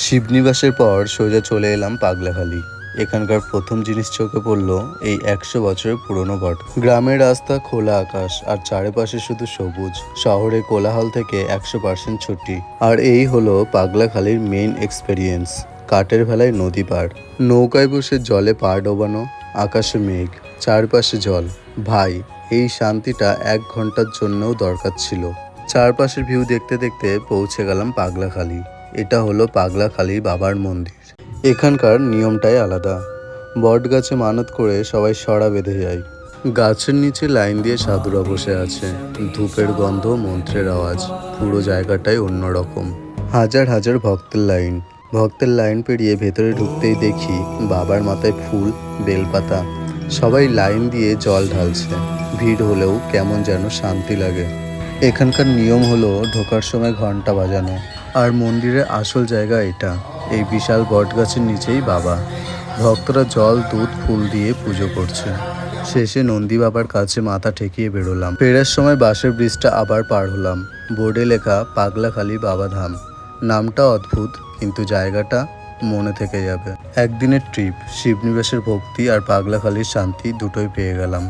শিবনিবাসের পর সোজা চলে এলাম পাগলাখালি। এখানকার প্রথম জিনিস চোখে পড়ল এই 100 বছরের পুরনো বট। গ্রামের রাস্তা, খোলা আকাশ আর চারিপাশে শুধু সবুজ। শহরে কোলাহল থেকে 100% ছুটি। আর এই হলো পাগলাখালির মেইন এক্সপেরিয়েন্স। কাঠের ভেলায় নদী পার, নৌকায় বসে জলে পা ডোবানো, আকাশে মেঘ, চারপাশে জল। ভাই, এই শান্তিটা 1 ঘন্টার জন্যও দরকার ছিল। চারপাশের ভিউ দেখতে দেখতে পৌঁছে গেলাম পাগলাখালি। এটা হলো পাগলাখালি বাবার মন্দির। এখানকার নিয়মটাই আলাদা। বট গাছে মানত করে সবাই সরা বেঁধে যায়। গাছের নিচে লাইন দিয়ে সাধুরা বসে আছে। ধূপের গন্ধ, মন্ত্রের আওয়াজ, পুরো জায়গাটাই অন্যরকম। হাজার হাজার ভক্তের লাইন পেরিয়ে ভেতরে ঢুকতেই দেখি বাবার মাথায় ফুল, বেলপাতা। সবাই লাইন দিয়ে জল ঢালছে। ভিড় হলেও কেমন যেন শান্তি লাগে। এখানকার নিয়ম হলো ঢোকার সময় ঘন্টা বাজানো। আর মন্দিরের আসল জায়গা এটা। এই বিশাল বটগাছের নিচেই বাবা। ভক্তরা জল, দুধ, ফুল দিয়ে পুজো করছে। শেষে নন্দী বাবার কাছে মাথা ঠেকিয়ে বেরোলাম। ফেরার সময় বাঁশের ব্রিজটা আবার পার হলাম। বোর্ডে লেখা পাগলাখালি বাবাধাম। নামটা অদ্ভুত, কিন্তু জায়গাটা মনে থেকে যাবে। একদিনের ট্রিপ, শিবনিবাসের ভক্তি আর পাগলাখালির শান্তি দুটোই পেয়ে গেলাম।